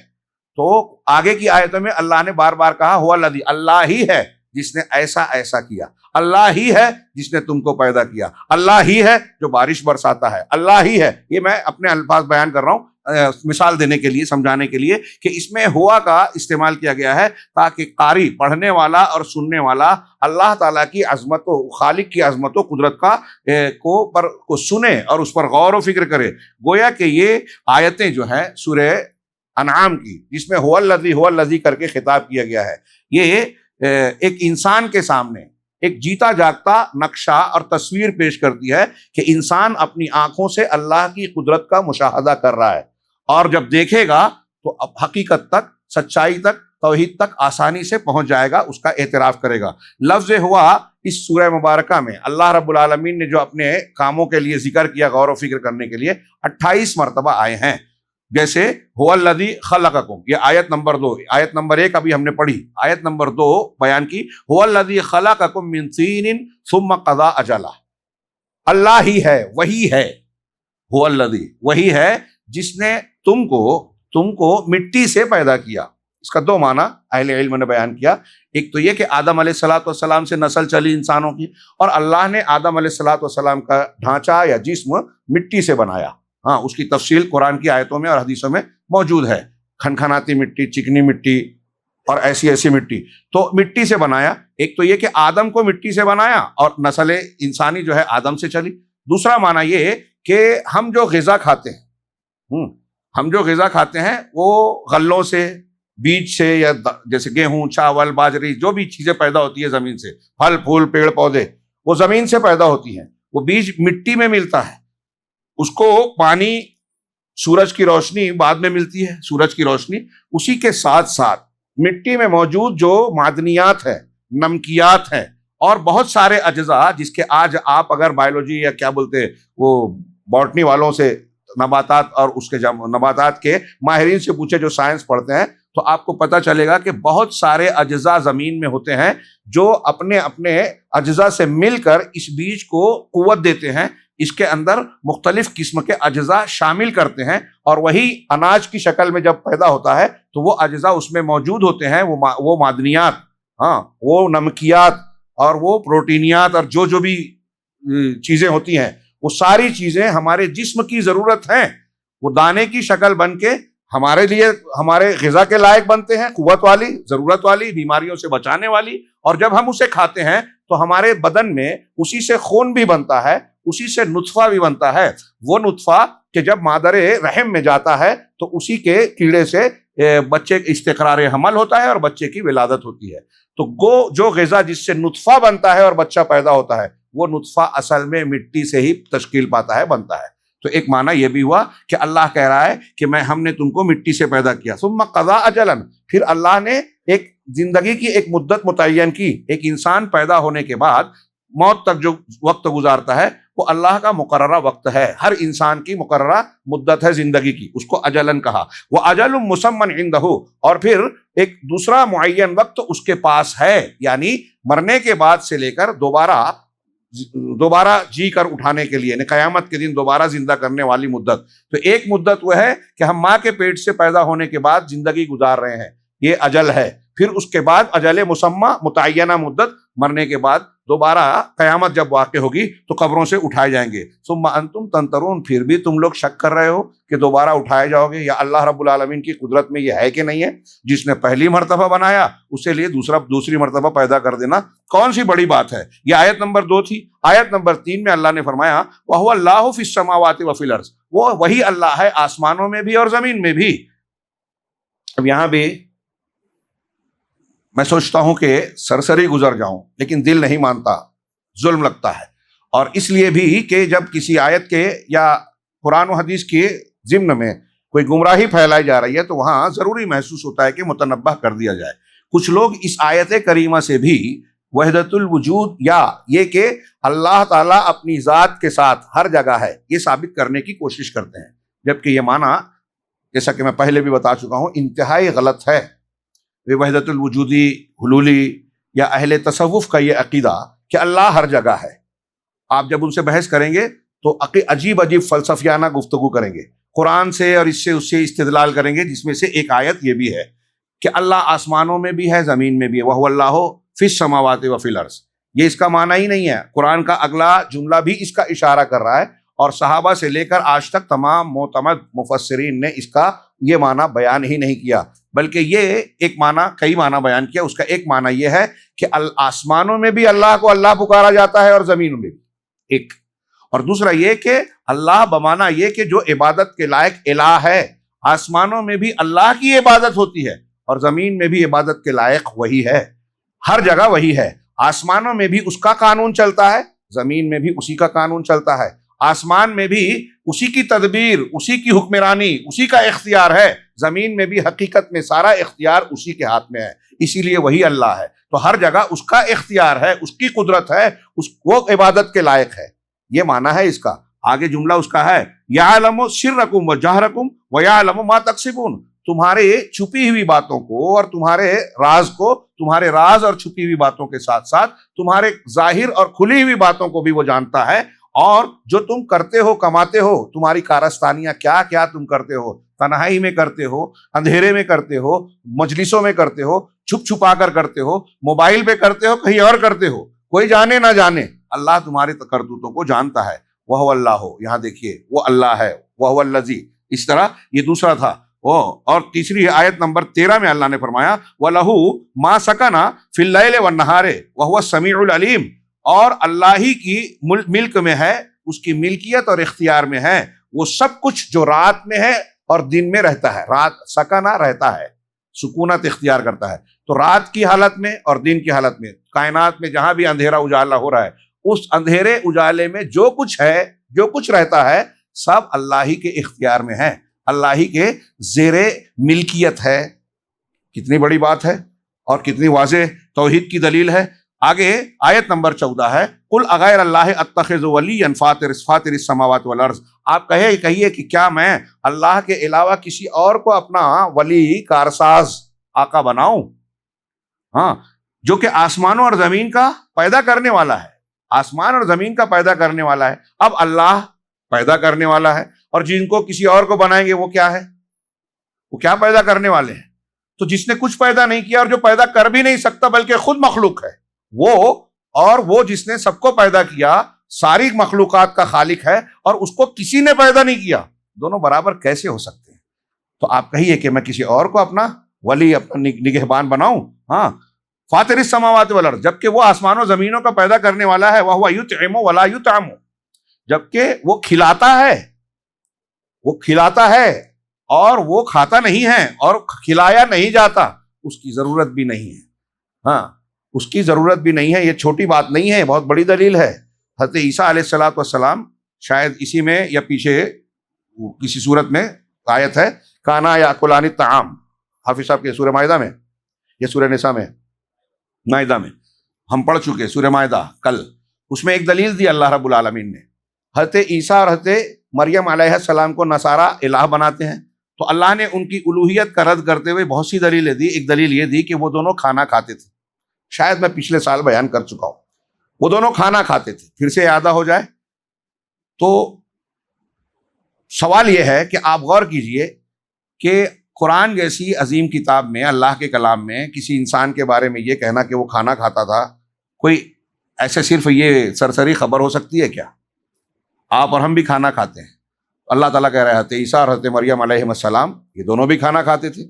تو آگے کی آیتوں میں اللہ نے بار بار کہا ہوا الذی، اللہ ہی ہے جس نے ایسا ایسا کیا، اللہ ہی ہے جس نے تم کو پیدا کیا، اللہ ہی ہے جو بارش برساتا ہے، اللہ ہی ہے۔ یہ میں اپنے الفاظ بیان کر رہا ہوں مثال دینے کے لیے، سمجھانے کے لیے کہ اس میں ہوا کا استعمال کیا گیا ہے تاکہ قاری، پڑھنے والا اور سننے والا اللہ تعالیٰ کی عظمت و خالق کی عظمت و قدرت کو سنے اور اس پر غور و فکر کرے۔ گویا کہ یہ آیتیں جو ہیں سورہ انعام کی، جس میں ہوا الذی کر کے خطاب کیا گیا ہے، یہ ایک انسان کے سامنے ایک جیتا جاگتا نقشہ اور تصویر پیش کرتی ہے کہ انسان اپنی آنکھوں سے اللہ کی قدرت کا مشاہدہ کر رہا ہے، اور جب دیکھے گا تو اب حقیقت تک، سچائی تک، توحید تک آسانی سے پہنچ جائے گا، اس کا اعتراف کرے گا۔ لفظ ہوا اس سورہ مبارکہ میں اللہ رب العالمین نے جو اپنے کاموں کے لیے ذکر کیا، غور و فکر کرنے کے لیے 28 مرتبہ آئے ہیں۔ جیسے هو الذی خلقکم، یہ آیت نمبر 2، آیت نمبر 1 ابھی ہم نے پڑھی، آیت نمبر 2 بیان کی، هو الذی خلقکم من طین ثم قضى اجلا، اللہ ہی ہے، وہی ہے، هو الذی، وہی ہے جس نے تم کو مٹی سے پیدا کیا۔ اس کا 2 معنی اہل علم نے بیان کیا، ایک تو یہ کہ آدم علیہ السلام سے نسل چلی انسانوں کی، اور اللہ نے آدم علیہ السلام کا ڈھانچہ یا جسم مٹی سے بنایا۔ ہاں، اس کی تفصیل قرآن کی آیتوں میں اور حدیثوں میں موجود ہے، کھنکھناتی مٹی، چکنی مٹی اور ایسی مٹی، تو مٹی سے بنایا۔ ایک تو یہ کہ آدم کو مٹی سے بنایا اور نسل انسانی جو ہے آدم سے چلی۔ دوسرا معنی یہ کہ ہم جو غذا کھاتے ہیں وہ غلوں سے، بیج سے، یا جیسے گیہوں، چاول، باجری، جو بھی چیزیں پیدا ہوتی ہے زمین سے، پھل پھول، پیڑ پودے، وہ زمین سے پیدا ہوتی ہیں۔ وہ بیج مٹی میں ملتا ہے، اس کو پانی، سورج کی روشنی بعد میں ملتی ہے، سورج کی روشنی، اسی کے ساتھ ساتھ مٹی میں موجود جو معدنیات ہیں، نمکیات ہیں، اور بہت سارے اجزاء جس کے آج آپ اگر بایولوجی یا کیا بولتے وہ باٹنی والوں سے، نباتات اور اس کے نباتات کے ماہرین سے پوچھے جو سائنس پڑھتے ہیں، تو آپ کو پتہ چلے گا کہ بہت سارے اجزاء زمین میں ہوتے ہیں جو اپنے اجزاء سے مل کر اس بیج کو قوت دیتے ہیں، اس کے اندر مختلف قسم کے اجزاء شامل کرتے ہیں، اور وہی اناج کی شکل میں جب پیدا ہوتا ہے تو وہ اجزاء اس میں موجود ہوتے ہیں، وہ معدنیات، ہاں، وہ نمکیات اور وہ پروٹینیات اور جو بھی چیزیں ہوتی ہیں، وہ ساری چیزیں ہمارے جسم کی ضرورت ہیں، وہ دانے کی شکل بن کے ہمارے لیے، ہمارے غذا کے لائق بنتے ہیں، قوت والی، ضرورت والی، بیماریوں سے بچانے والی، اور جب ہم اسے کھاتے ہیں تو ہمارے بدن میں اسی سے خون بھی بنتا ہے، اسی سے نطفہ بھی بنتا ہے، وہ نطفہ کہ جب مادر رحم میں جاتا ہے تو اسی کے کیڑے سے بچے استقرار حمل ہوتا ہے اور بچے کی ولادت ہوتی ہے۔ تو جو غذا جس سے نطفہ بنتا ہے اور بچہ پیدا ہوتا ہے، وہ نطفہ اصل میں مٹی سے ہی تشکیل پاتا ہے، بنتا ہے۔ تو ایک معنی یہ بھی ہوا کہ اللہ کہہ رہا ہے کہ ہم نے تم کو مٹی سے پیدا کیا، ثم قضى اجلا، پھر اللہ نے ایک زندگی کی ایک مدت متعین کی۔ ایک انسان پیدا ہونے کے بعد موت تک جو وقت گزارتا ہے وہ اللہ کا مقررہ وقت ہے، ہر انسان کی مقررہ مدت ہے زندگی کی، اس کو اجلن کہا۔ وَأَجَلٌ مُّسَمًّى عِندَهُ، اور پھر ایک دوسرا معین وقت اس کے پاس ہے، یعنی مرنے کے بعد سے لے کر دوبارہ جی کر اٹھانے کے لیے، یعنی قیامت کے دن دوبارہ زندہ کرنے والی مدت۔ تو ایک مدت وہ ہے کہ ہم ماں کے پیٹ سے پیدا ہونے کے بعد زندگی گزار رہے ہیں، یہ اجل ہے۔ پھر اس کے بعد اجل مسمى، متعینہ مدت، مرنے کے بعد دوبارہ قیامت جب واقع ہوگی تو قبروں سے اٹھائے جائیں گے۔ ثم انتم تنظرون، پھر بھی تم لوگ شک کر رہے ہو کہ دوبارہ اٹھائے جاؤ گے، یا اللہ رب العالمین کی قدرت میں یہ ہے کہ نہیں ہے؟ جس نے پہلی مرتبہ بنایا اسے لیے دوسری مرتبہ پیدا کر دینا کون سی بڑی بات ہے؟ یہ آیت نمبر 2 تھی۔ آیت نمبر 3 میں اللہ نے فرمایا وَهُوَ اللَّهُ فِي السَّمَاوَاتِ وَفِي الْأَرْضِ، وہ وہی اللہ ہے آسمانوں میں بھی اور زمین میں بھی۔ اب یہاں بھی میں سوچتا ہوں کہ سرسری گزر جاؤں، لیکن دل نہیں مانتا، ظلم لگتا ہے، اور اس لیے بھی کہ جب کسی آیت کے یا قرآن و حدیث کے ضمن میں کوئی گمراہی پھیلائی جا رہی ہے تو وہاں ضروری محسوس ہوتا ہے کہ متنبہ کر دیا جائے۔ کچھ لوگ اس آیت کریمہ سے بھی وحدت الوجود یا یہ کہ اللہ تعالیٰ اپنی ذات کے ساتھ ہر جگہ ہے، یہ ثابت کرنے کی کوشش کرتے ہیں، جبکہ یہ معنی جیسا کہ میں پہلے بھی بتا چکا ہوں انتہائی غلط ہے۔ وحدت الوجودی، حلولی یا اہل تصوف کا یہ عقیدہ کہ اللہ ہر جگہ ہے، آپ جب ان سے بحث کریں گے تو عجیب عجیب فلسفیانہ گفتگو کریں گے، قرآن سے اور اس سے استدلال کریں گے، جس میں سے ایک آیت یہ بھی ہے کہ اللہ آسمانوں میں بھی ہے، زمین میں بھی ہے، وَهُوَ اللَّهُ فِي السَّمَاوَاتِ وَفِي الْأَرْضِ۔ یہ اس کا معنی ہی نہیں ہے، قرآن کا اگلا جملہ بھی اس کا اشارہ کر رہا ہے، اور صحابہ سے لے کر آج تک تمام معتمد مفسرین نے اس کا یہ معنی بیان ہی نہیں کیا، بلکہ یہ ایک معنی، کئی معنی بیان کیا۔ اس کا ایک معنی یہ ہے کہ آسمانوں میں بھی اللہ کو اللہ پکارا جاتا ہے اور زمینوں میں بھی، ایک، اور دوسرا یہ کہ اللہ بمانا یہ کہ جو عبادت کے لائق الہ ہے، آسمانوں میں بھی اللہ کی عبادت ہوتی ہے اور زمین میں بھی عبادت کے لائق وہی ہے، ہر جگہ وہی ہے۔ آسمانوں میں بھی اس کا قانون چلتا ہے، زمین میں بھی اسی کا قانون چلتا ہے، آسمان میں بھی اسی کی تدبیر، اسی کی حکمرانی، اسی کا اختیار ہے، زمین میں بھی حقیقت میں سارا اختیار اسی کے ہاتھ میں ہے، اسی لیے وہی اللہ ہے، تو ہر جگہ اس کا اختیار ہے، اس کی قدرت ہے، وہ عبادت کے لائق ہے، یہ معنی ہے اس کا۔ آگے جملہ اس کا ہے یعلم سرکم وجہرکم ویعلم ما تکسبون، تمہارے چھپی ہوئی باتوں کو اور تمہارے راز کو، تمہارے راز اور چھپی ہوئی باتوں کے ساتھ ساتھ تمہارے ظاہر اور کھلی ہوئی باتوں کو بھی وہ جانتا ہے، اور جو تم کرتے ہو، کماتے ہو، تمہاری کارستانیاں کیا کیا تم کرتے ہو، تنہائی میں کرتے ہو، اندھیرے میں کرتے ہو، مجلسوں میں کرتے ہو، چھپ چھپا کر کرتے ہو، موبائل پہ کرتے ہو، کہیں اور کرتے ہو، کوئی جانے نہ جانے، اللہ تمہاری کرتوتوں کو جانتا ہے۔ وہ اللہ ہو، یہاں دیکھیے وہ اللہ ہے، وہ الذی، اس طرح یہ دوسرا تھا وہ، اور تیسری آیت نمبر 13 میں اللہ نے فرمایا وَلَهُ مَا سَكَنَ فِي اللَّيْلِ وَالنَّهَارِ وَهُوَ السَّمِيعُ الْعَلِيمُ، اور اللہ ہی کی ملک میں ہے، اس کی ملکیت اور اختیار میں ہے وہ سب کچھ جو رات میں ہے اور دن میں رہتا ہے، رات سکنا رہتا ہے، سکونت اختیار کرتا ہے، تو رات کی حالت میں اور دن کی حالت میں، کائنات میں جہاں بھی اندھیرا اجالا ہو رہا ہے، اس اندھیرے اجالے میں جو کچھ ہے، جو کچھ رہتا ہے، سب اللہ ہی کے اختیار میں ہے، اللہ ہی کے زیر ملکیت ہے۔ کتنی بڑی بات ہے اور کتنی واضح توحید کی دلیل ہے۔ آگے آیت نمبر 14 ہے قل اغیر اللہ اتخذ ولیا فاطر السماوات والارض، آپ کہیے کہ کیا میں اللہ کے علاوہ کسی اور کو اپنا ولی، کارساز، آقا بناؤں، ہاں، جو کہ آسمانوں اور زمین کا پیدا کرنے والا ہے، آسمان اور زمین کا پیدا کرنے والا ہے۔ اب اللہ پیدا کرنے والا ہے، اور جن کو کسی اور کو بنائیں گے وہ کیا ہے، وہ کیا پیدا کرنے والے ہیں؟ تو جس نے کچھ پیدا نہیں کیا اور جو پیدا کر بھی نہیں سکتا بلکہ خود مخلوق ہے، وہ، اور وہ جس نے سب کو پیدا کیا، ساری مخلوقات کا خالق ہے، اور اس کو کسی نے پیدا نہیں کیا، دونوں برابر کیسے ہو سکتے ہیں؟ تو آپ کہیے کہ میں کسی اور کو اپنا ولی، اپنا نگہبان بناؤں؟ ہاں، فاطر السماوات والارض، جبکہ وہ آسمانوں زمینوں کا پیدا کرنے والا ہے، وَهُوَ يُطْعِمُ وَلَا يُطْعَمُ، جبکہ وہ کھلاتا ہے، وہ کھلاتا ہے اور وہ کھاتا نہیں ہے، اور کھلایا نہیں جاتا، اس کی ضرورت بھی نہیں ہے، ہاں، اس کی ضرورت بھی نہیں ہے۔ یہ چھوٹی بات نہیں ہے، بہت بڑی دلیل ہے۔ حضرت عیسیٰ علیہ السلام، شاید اسی میں یا پیچھے کسی صورت میں آیت ہے کانا یاکلان الطعام، حافظ صاحب کے سورہ مائدہ میں یا سورہ نساء میں، مائدہ میں ہم پڑھ چکے، سورہ مائدہ کل، اس میں ایک دلیل دی اللہ رب العالمین نے۔ حضرت عیسیٰ اور حضرت مریم علیہ السلام کو نصارہ الہ بناتے ہیں، تو اللہ نے ان کی الوہیت کا رد کرتے ہوئے بہت سی دلیلیں دی۔ ایک دلیل یہ دی کہ وہ دونوں کھانا کھاتے تھے، شاید میں پچھلے سال بیان کر چکا ہوں، وہ دونوں کھانا کھاتے تھے، پھر سے اعادہ ہو جائے تو سوال یہ ہے کہ آپ غور کیجئے کہ قرآن جیسی عظیم کتاب میں، اللہ کے کلام میں، کسی انسان کے بارے میں یہ کہنا کہ وہ کھانا کھاتا تھا، کوئی ایسے صرف یہ سرسری خبر ہو سکتی ہے کیا؟ آپ اور ہم بھی کھانا کھاتے ہیں، اللہ تعالیٰ کہہ رہے تھے عیسیٰ اور حضرت مریم علیہ السلام یہ دونوں بھی کھانا کھاتے تھے،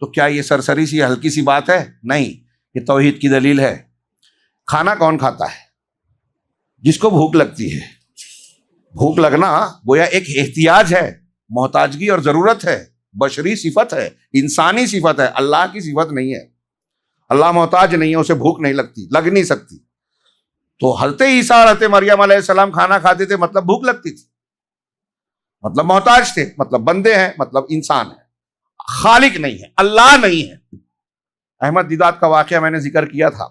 تو کیا یہ سرسری سی ہلکی سی بات ہے؟ نہیں، یہ توحید کی دلیل ہے۔ کھانا کون کھاتا ہے؟ جس کو بھوک لگتی ہے۔ بھوک لگنا گویا ایک احتیاج ہے، محتاجگی اور ضرورت ہے، بشری صفت ہے، انسانی صفت ہے، اللہ کی صفت نہیں ہے۔ اللہ محتاج نہیں ہے، اسے بھوک نہیں لگتی، لگ نہیں سکتی۔ تو حضرت عیسیٰ اور حضرت مریم علیہ السلام کھانا کھاتے تھے، مطلب بھوک لگتی تھی، مطلب محتاج تھے، مطلب بندے ہیں، مطلب انسان ہے، خالق نہیں ہے، اللہ نہیں ہے۔ احمد دیدات کا واقعہ میں نے ذکر کیا تھا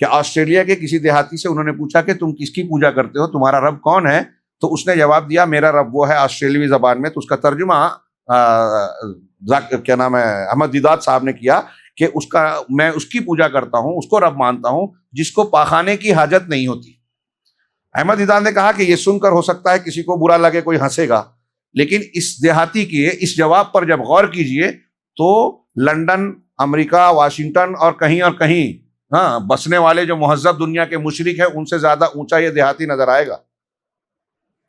کہ آسٹریلیا کے کسی دیہاتی سے انہوں نے پوچھا کہ تم کس کی پوجا کرتے ہو, تمہارا رب کون ہے؟ تو اس نے جواب دیا میرا رب وہ ہے آسٹریلوی زبان میں. تو اس کا ترجمہ کیا نام ہے احمد دیدات صاحب نے کیا کہ میں اس کی پوجا کرتا ہوں, اس کو رب مانتا ہوں جس کو پاخانے کی حاجت نہیں ہوتی. احمد دیدات نے کہا کہ یہ سن کر ہو سکتا ہے کسی کو برا لگے, کوئی ہنسے گا, لیکن اس دیہاتی کے اس جواب پر جب غور کیجئے تو لندن, امریکہ, واشنگٹن اور کہیں بسنے والے جو مہذب دنیا کے مشرک ہیں ان سے زیادہ اونچا یہ دیہاتی نظر آئے گا.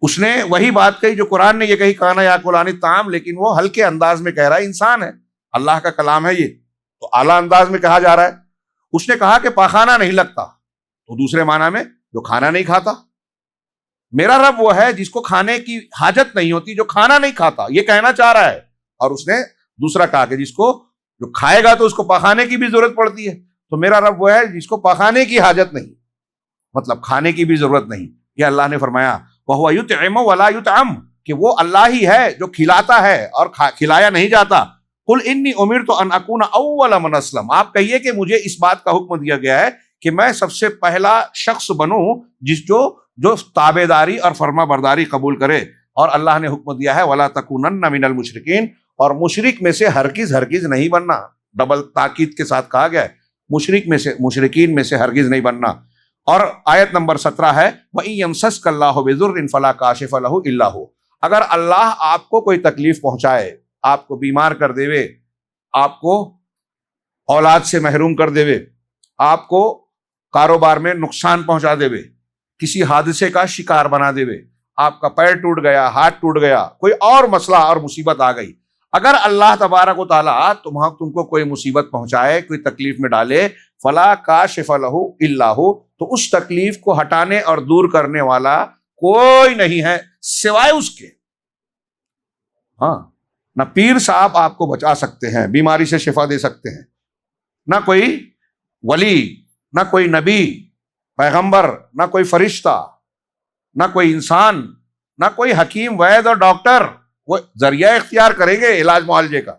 اس نے وہی بات کہی جو قرآن نے یہ کہی, کانا یا کلانی طعام, لیکن وہ ہلکے انداز میں کہہ رہا ہے, انسان ہے, اللہ کا کلام ہے یہ, تو اعلیٰ انداز میں کہا جا رہا ہے. اس نے کہا کہ پاخانہ نہیں لگتا, تو دوسرے معنی میں جو کھانا نہیں کھاتا. میرا رب وہ ہے جس کو کھانے کی حاجت نہیں ہوتی, جو کھانا نہیں کھاتا, یہ کہنا چاہ رہا ہے. اور اس نے دوسرا کہا کہ جس کو جو کھائے گا تو اس کو پاخانے کی بھی ضرورت پڑتی ہے, تو میرا رب وہ ہے جس کو پاخانے کی حاجت نہیں, مطلب کھانے کی بھی ضرورت نہیں. یہ اللہ نے فرمایا وَهُوَ يُطْعِمُ وَلَا يُطْعَمُ, کہ وہ اللہ ہی ہے جو کھلاتا ہے اور کھلایا نہیں جاتا. قُلْ إِنِّي أُمِرْتُ أَنْ أَكُونَ أَوَّلَ مَنْ أَسْلَمَ, آپ کہیے کہ مجھے اس بات کا حکم دیا گیا ہے کہ میں سب سے پہلا شخص بنوں جو تابعداری اور فرما برداری قبول کرے. اور اللہ نے حکم دیا ہے وَلَا تَكُونَنَّ مِنَ الْمُشْرِكِينَ, اور مشرک میں سے ہرگز نہیں بننا. ڈبل تاکید کے ساتھ کہا گیا ہے, مشرکین میں سے ہرگز نہیں بننا. اور آیت نمبر 17 ہے وَإِن يَمْسَسْكَ اللَّهُ بِضُرٍّ فَلَا كَاشِفَ لَهُ إِلَّا هُوَ, اگر اللہ آپ کو کوئی تکلیف پہنچائے, آپ کو بیمار کر دے, آپ کو اولاد سے محروم کر دے, آپ کو کاروبار میں نقصان پہنچا دے, کسی حادثے کا شکار بنا دے, آپ کا پیر ٹوٹ گیا, ہاتھ ٹوٹ گیا, کوئی اور مسئلہ اور مصیبت آ گئی, اگر اللہ تبارک و تعالیٰ تم کو کوئی مصیبت پہنچائے, کوئی تکلیف میں ڈالے, فلا کاشف لہ الا ہو, تو اس تکلیف کو ہٹانے اور دور کرنے والا کوئی نہیں ہے سوائے اس کے. نہ پیر صاحب آپ کو بچا سکتے ہیں, بیماری سے شفا دے سکتے ہیں, نہ کوئی ولی, نہ کوئی نبی پیغمبر, نہ کوئی فرشتہ, نہ کوئی انسان, نہ کوئی حکیم وید اور ڈاکٹر. وہ ذریعہ اختیار کریں گے علاج معالجے کا,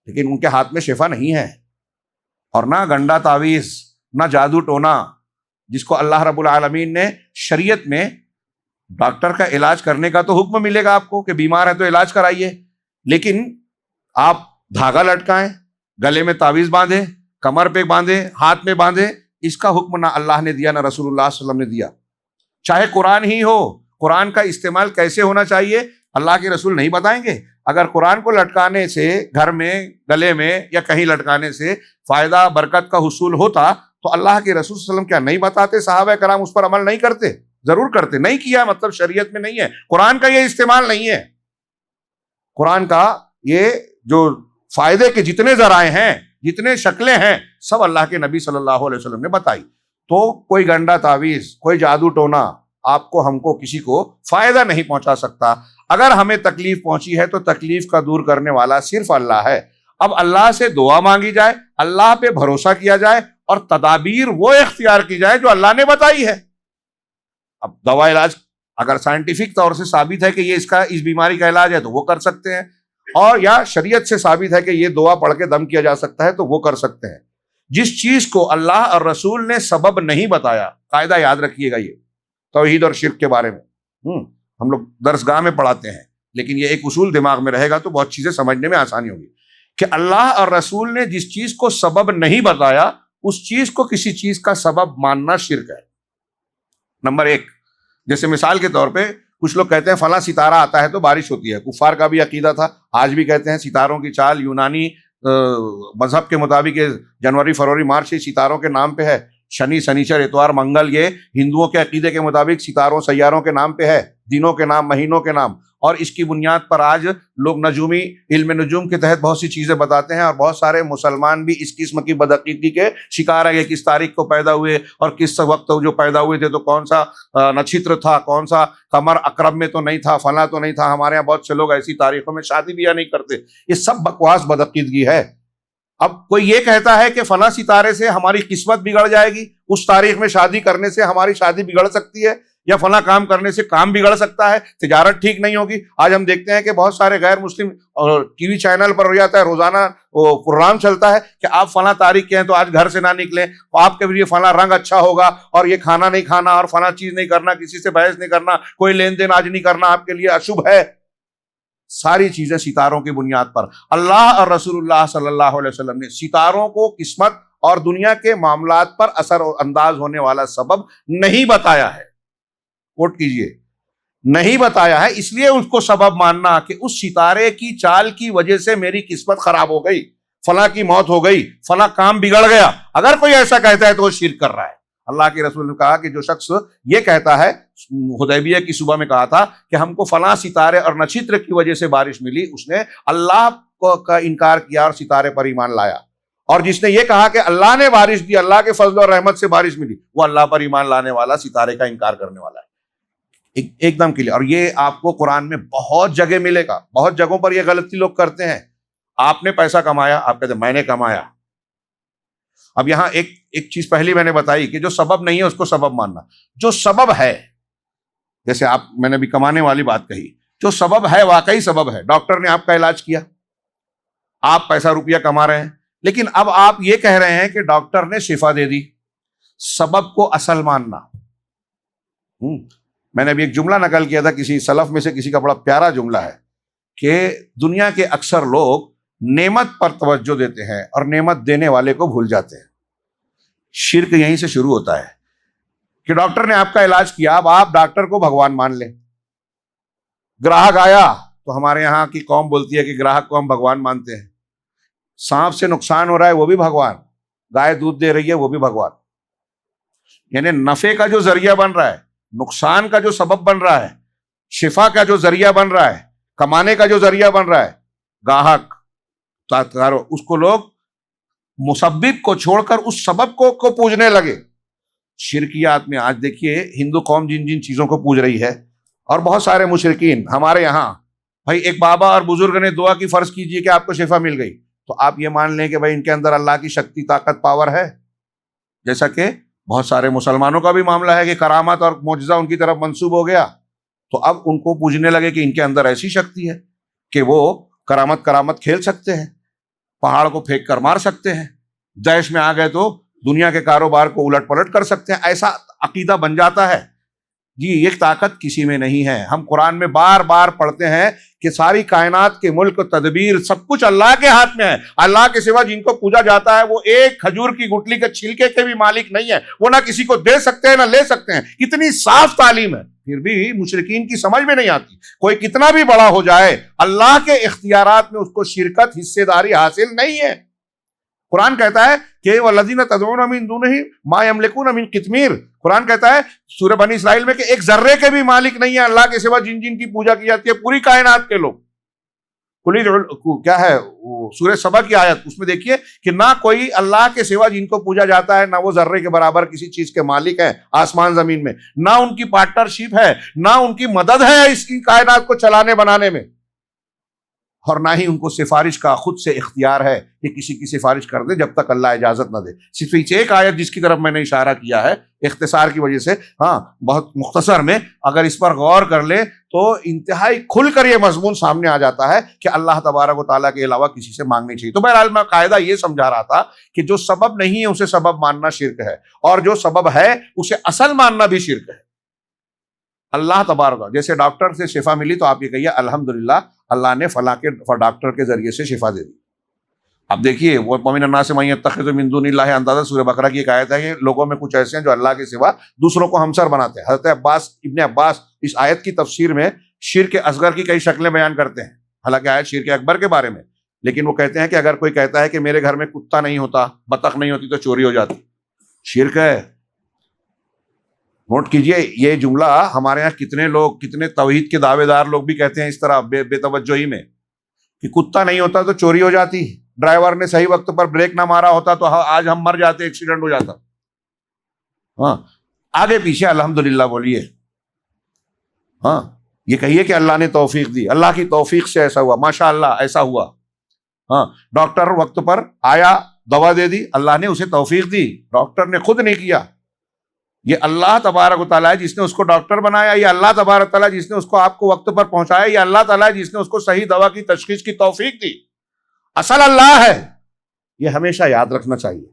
لیکن ان کے ہاتھ میں شفا نہیں ہے. اور نہ گنڈا تعویذ, نہ جادو ٹونا, جس کو اللہ رب العالمین نے شریعت میں ڈاکٹر کا علاج کرنے کا تو حکم ملے گا آپ کو کہ بیمار ہے تو علاج کرائیے, لیکن آپ دھاگا لٹکائیں, گلے میں تعویذ باندھیں, کمر پہ باندھیں, ہاتھ میں باندھیں, اس کا حکم نہ اللہ نے دیا نہ رسول اللہ صلی اللہ علیہ وسلم نے دیا. چاہے قرآن ہی ہو, قرآن کا استعمال کیسے ہونا چاہیے اللہ کے رسول نہیں بتائیں گے. اگر قرآن کو لٹکانے سے گھر میں, گلے میں یا کہیں لٹکانے سے فائدہ برکت کا حصول ہوتا تو اللہ کے رسول صلی اللہ علیہ وسلم کیا نہیں بتاتے؟ صحابہ کرام اس پر عمل نہیں کرتے؟ ضرور کرتے. نہیں کیا مطلب شریعت میں نہیں ہے, قرآن کا یہ استعمال نہیں ہے. قرآن کا یہ جو فائدے کے جتنے ذرائع ہیں, جتنے شکلیں ہیں, سب اللہ کے نبی صلی اللہ علیہ وسلم نے بتائی. تو کوئی گنڈا تعویذ, کوئی جادو ٹونا آپ کو, ہم کو, کسی کو فائدہ نہیں پہنچا سکتا. اگر ہمیں تکلیف پہنچی ہے تو تکلیف کا دور کرنے والا صرف اللہ ہے. اب اللہ سے دعا مانگی جائے, اللہ پہ بھروسہ کیا جائے, اور تدابیر وہ اختیار کی جائے جو اللہ نے بتائی ہے. اب دوا علاج اگر سائنٹیفک طور سے ثابت ہے کہ یہ اس بیماری کا علاج ہے تو وہ کر سکتے ہیں, اور یا شریعت سے ثابت ہے کہ یہ دعا پڑھ کے دم کیا جا سکتا ہے تو وہ کر سکتے ہیں. جس چیز کو اللہ اور رسول نے سبب نہیں بتایا, قاعدہ یاد رکھیے گا, یہ توحید اور شرک کے بارے میں ہم لوگ درسگاہ میں پڑھاتے ہیں, لیکن یہ ایک اصول دماغ میں رہے گا تو بہت چیزیں سمجھنے میں آسانی ہوگی کہ اللہ اور رسول نے جس چیز کو سبب نہیں بتایا اس چیز کو کسی چیز کا سبب ماننا شرک ہے. نمبر 1, جیسے مثال کے طور پہ کچھ لوگ کہتے ہیں فلاں ستارہ آتا ہے تو بارش ہوتی ہے. کفار کا بھی عقیدہ تھا, آج بھی کہتے ہیں ستاروں کی چال یونانی مذہب کے مطابق جنوری فروری مارچ ستاروں کے نام پہ ہے. شنی, سنیچر, اتوار, منگل, یہ ہندوؤں کے عقیدے کے مطابق ستاروں سیاروں کے نام پہ ہے, دنوں کے نام, مہینوں کے نام. اور اس کی بنیاد پر آج لوگ نجومی علم نجوم کے تحت بہت سی چیزیں بتاتے ہیں, اور بہت سارے مسلمان بھی اس قسم کی بدعقیدگی کے شکار ہے. کس تاریخ کو پیدا ہوئے اور کس وقت جو پیدا ہوئے تھے تو کون سا نچھتر تھا, کون سا قمر عقرب میں تو نہیں تھا, فلاں تو نہیں تھا. ہمارے یہاں بہت سے لوگ ایسی تاریخوں میں شادی بیاہ نہیں کرتے. یہ سب بکواس بدعقیدگی ہے. اب کوئی یہ کہتا ہے کہ فلاں ستارے سے ہماری قسمت بگڑ جائے گی, اس تاریخ میں شادی کرنے سے ہماری شادی بگڑ سکتی ہے, یا فلاں کام کرنے سے کام بگڑ سکتا ہے, تجارت ٹھیک نہیں ہوگی. آج ہم دیکھتے ہیں کہ بہت سارے غیر مسلم ٹی وی چینل پر ہو جاتا ہے, روزانہ وہ پروگرام چلتا ہے کہ آپ فلاں تاریخ کے ہیں تو آج گھر سے نہ نکلیں, آپ کے لیے فلاں رنگ اچھا ہوگا, اور یہ کھانا نہیں کھانا, اور فلاں چیز نہیں کرنا, کسی سے بحث نہیں کرنا, کوئی لین دین آج نہیں کرنا, آپ کے لیے اشبھ ہے. ساری چیزیں ستاروں کی بنیاد پر. اللہ اور رسول اللہ صلی اللہ علیہ وسلم نے ستاروں کو قسمت اور دنیا کے معاملات پر اثر انداز ہونے والا سبب نہیں بتایا ہے. کوٹ کیجئے, نہیں بتایا ہے. اس لیے اس کو سبب ماننا کہ اس ستارے کی چال کی وجہ سے میری قسمت خراب ہو گئی, فلاں کی موت ہو گئی, فلاں کام بگڑ گیا, اگر کوئی ایسا کہتا ہے تو وہ شرک کر رہا ہے. اللہ کے رسول نے کہا کہ جو شخص یہ کہتا ہے, حدیبیہ کی صبح میں کہا تھا کہ ہم کو فلاں ستارے اور نچھتر کی وجہ سے بارش ملی, اس نے اللہ کا انکار کیا اور ستارے پر ایمان لایا. اور جس نے یہ کہا کہ اللہ نے بارش دی, اللہ کے فضل اور رحمت سے بارش ملی, وہ اللہ پر ایمان لانے والا, ستارے کا انکار کرنے والا ہے. ایک دم کلیئر. اور یہ آپ کو قرآن میں بہت جگہ ملے گا. بہت جگہوں پر یہ غلطی لوگ کرتے ہیں. آپ نے پیسہ کمایا, آپ کہتے ہیں میں نے کمایا. اب یہاں ایک چیز پہلی میں نے بتائی کہ جو سبب نہیں ہے اس کو سبب ماننا. جو سبب ہے, جیسے میں نے بھی کمانے والی بات کہی, جو سبب ہے واقعی سبب ہے. ڈاکٹر نے آپ کا علاج کیا, آپ پیسہ روپیہ کما رہے ہیں, لیکن اب آپ یہ کہہ رہے ہیں کہ ڈاکٹر نے شفا دے دی. سبب کو اصل ماننا. میں نے ابھی ایک جملہ نقل کیا تھا کسی سلف میں سے, کسی کا بڑا پیارا جملہ ہے کہ دنیا کے اکثر لوگ نعمت پر توجہ دیتے ہیں اور نعمت دینے والے کو بھول جاتے ہیں. شرک یہیں سے شروع ہوتا ہے کہ ڈاکٹر نے آپ کا علاج کیا, اب آپ ڈاکٹر کو بھگوان مان لیں. گراہک آیا تو ہمارے یہاں کی قوم بولتی ہے کہ گراہک کو ہم بھگوان مانتے ہیں. سانپ سے نقصان ہو رہا ہے وہ بھی بھگوان, گائے دودھ دے رہی ہے وہ بھی بھگوان. یعنی نفع کا جو ذریعہ بن رہا ہے, نقصان کا جو سبب بن رہا ہے, شفا کا جو ذریعہ بن رہا ہے, کمانے کا جو ذریعہ بن رہا ہے, گاہک, اس کو لوگ مسبب کو چھوڑ کر اس سبب کو پوجنے لگے. شرکیات میں آج دیکھیے ہندو قوم جن جن چیزوں کو پوج رہی ہے, اور بہت سارے مشرکین ہمارے یہاں, بھائی ایک بابا اور بزرگ نے دعا کی, فرض کیجئے کہ آپ کو شفا مل گئی, تو آپ یہ مان لیں کہ بھائی ان کے اندر اللہ کی شکتی, طاقت, پاور ہے. جیسا کہ بہت سارے مسلمانوں کا بھی معاملہ ہے کہ کرامت اور معجزہ ان کی طرف منسوب ہو گیا, تو اب ان کو پوجنے لگے کہ ان کے اندر ایسی شکتی ہے کہ وہ کرامت کھیل سکتے ہیں, پہاڑ کو پھینک کر مار سکتے ہیں, دیش میں آ گئے تو دنیا کے کاروبار کو الٹ پلٹ کر سکتے ہیں. ایسا عقیدہ بن جاتا ہے. جی یہ طاقت کسی میں نہیں ہے. ہم قرآن میں بار بار پڑھتے ہیں کہ ساری کائنات کے ملک, تدبیر, سب کچھ اللہ کے ہاتھ میں ہے. اللہ کے سوا جن کو پوجا جاتا ہے وہ ایک کھجور کی گٹلی کے چھلکے کے بھی مالک نہیں ہے. وہ نہ کسی کو دے سکتے ہیں نہ لے سکتے ہیں. کتنی صاف تعلیم ہے, پھر بھی مشرکین کی سمجھ میں نہیں آتی. کوئی کتنا بھی بڑا ہو جائے, اللہ کے اختیارات میں اس کو شرکت, حصے داری حاصل نہیں ہے. قرآن کہتا ہے کہ والذین تدعون من دونہ ما یملکون من قطمیر. قرآن کہتا ہے سورہ بنی اسرائیل میں کہ ایک ذرے کے بھی مالک نہیں ہے اللہ کے سوا جن جن کی پوجا کی جاتی ہے, پوری کائنات کے لوگ. کیا ہے سورہ سبا کی آیت, اس میں دیکھیے کہ نہ کوئی اللہ کے سوا جن کو پوجا جاتا ہے, نہ وہ ذرے کے برابر کسی چیز کے مالک ہیں آسمان زمین میں, نہ ان کی پارٹنرشپ ہے, نہ ان کی مدد ہے اس کی کائنات کو چلانے بنانے میں, اور نہ ہی ان کو سفارش کا خود سے اختیار ہے کہ کسی کی سفارش کر دے جب تک اللہ اجازت نہ دے. صرف ایک آیت جس کی طرف میں نے اشارہ کیا ہے اختصار کی وجہ سے, بہت مختصر میں اگر اس پر غور کر لے تو انتہائی کھل کر یہ مضمون سامنے آ جاتا ہے کہ اللہ تبارک و تعالیٰ کے علاوہ کسی سے مانگنی چاہیے. تو بہرحال میں قاعدہ یہ سمجھا رہا تھا کہ جو سبب نہیں ہے اسے سبب ماننا شرک ہے, اور جو سبب ہے اسے اصل ماننا بھی شرک ہے. اللہ تبارک, جیسے ڈاکٹر سے شفا ملی تو آپ یہ کہیے الحمدللہ اللہ نے فلاں کے ڈاکٹر کے ذریعے سے شفا دے دی. اب دیکھیے وہ وَمِنَ النَّاسِ مَن يَتَّخِذُ مِن دُونِ اللَّهِ اندازہ, سورہ بقرہ کی ایک آیت ہے کہ لوگوں میں کچھ ایسے ہیں جو اللہ کے سوا دوسروں کو ہمسر بناتے ہیں. حضرت ابن عباس اس آیت کی تفسیر میں شرک اصغر کی کئی شکلیں بیان کرتے ہیں, حالانکہ آیت شرک اکبر کے بارے میں, لیکن وہ کہتے ہیں کہ اگر کوئی کہتا ہے کہ میرے گھر میں کتا نہیں ہوتا, بطخ نہیں ہوتی تو چوری ہو جاتی, شرک ہے. نوٹ کیجئے یہ جملہ ہمارے یہاں کتنے لوگ, کتنے توحید کے دعوے دار لوگ بھی کہتے ہیں اس طرح بے توجہی میں کہ کتا نہیں ہوتا تو چوری ہو جاتی, ڈرائیور نے صحیح وقت پر بریک نہ مارا ہوتا تو آج ہم مر جاتے, ایکسیڈنٹ ہو جاتا. آگے پیچھے الحمدللہ بولیے. یہ کہیے کہ اللہ نے توفیق دی, اللہ کی توفیق سے ایسا ہوا, ماشاء اللہ ایسا ہوا. ڈاکٹر وقت پر آیا, دوا دے دی, اللہ نے اسے توفیق دی, ڈاکٹر نے خود نہیں کیا. یہ اللہ تبارک و تعالیٰ ہے جس نے اس کو ڈاکٹر بنایا، یہ اللہ تبارک و تعالیٰ جس نے اس کو آپ کو وقت پر پہنچایا، یہ اللہ تعالیٰ ہے جس نے اس کو صحیح دوا کی تشخیص کی توفیق دی، اصل اللہ ہے، یہ ہمیشہ یاد رکھنا چاہیے۔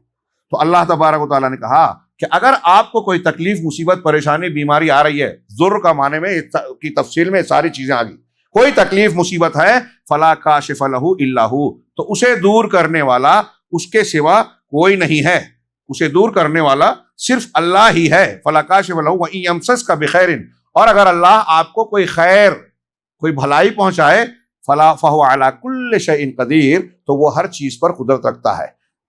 تو اللہ تبارک و تعالیٰ نے کہا کہ اگر آپ کو کوئی تکلیف، مصیبت، پریشانی، بیماری آ رہی ہے، ضر کا معنی میں کی تفصیل میں ساری چیزیں آ گئی، کوئی تکلیف مصیبت ہے، فلا کاشف لہ الا ہو، تو اسے دور کرنے والا اس کے سوا کوئی نہیں ہے، اسے دور کرنے والا صرف اللہ ہی ہے۔ فلا کاشف لہ وان یمسسک بخیر، اور اگر اللہ آپ کو کوئی خیر، کوئی بھلائی پہنچائے، فلا فہو علی کل شیء قدیر، تو وہ ہر چیز پر قدرت رکھتا ہے۔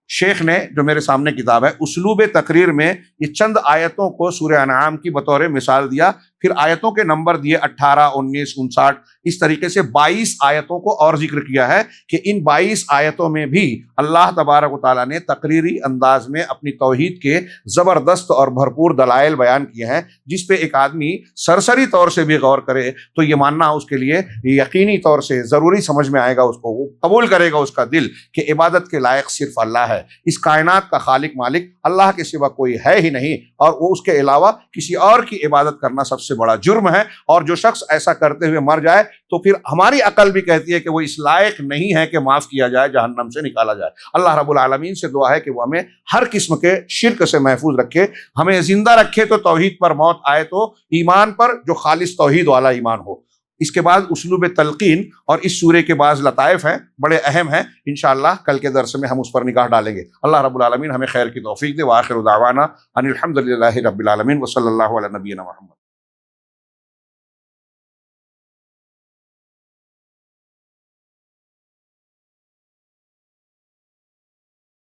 شیخ نے جو میرے سامنے کتاب ہے، اسلوب تقریر میں یہ چند آیتوں کو سورہ انعام کی بطور مثال دیا، پھر آیتوں کے نمبر دیے 18، 19، 59، اس طریقے سے 22 آیتوں کو اور ذکر کیا ہے کہ ان 22 آیتوں میں بھی اللہ تبارک و تعالیٰ نے تقریری انداز میں اپنی توحید کے زبردست اور بھرپور دلائل بیان کیے ہیں، جس پہ ایک آدمی سرسری طور سے بھی غور کرے تو یہ ماننا اس کے لیے یقینی طور سے ضروری سمجھ میں آئے گا، اس کو وہ قبول کرے گا اس کا دل کہ عبادت کے لائق صرف اللہ ہے، اس کائنات کا خالق مالک اللہ کے سوا کوئی ہے ہی نہیں، اور وہ اس کے علاوہ کسی اور کی عبادت کرنا سب سے بڑا جرم ہے، اور جو شخص ایسا کرتے ہوئے مر جائے تو پھر ہماری عقل بھی کہتی ہے کہ وہ اس لائق نہیں ہے کہ معاف کیا جائے، جہنم سے نکالا جائے۔ اللہ رب العالمین سے دعا ہے کہ وہ ہمیں ہر قسم کے شرک سے محفوظ رکھے، ہمیں زندہ رکھے تو توحید پر، موت آئے تو ایمان پر جو خالص توحید والا ایمان ہو۔ اس کے بعد اسلوب تلقین اور اس سورے کے بعض لطائف ہیں، بڑے اہم ہیں، انشاءاللہ کل کے درس میں ہم اس پر نگاہ ڈالیں گے۔ اللہ رب العالمین ہمیں خیر کی توفیق دے، وآخر دعوانا ان الحمد للہ رب العالمین، وصلی اللہ علی نبینا محمد۔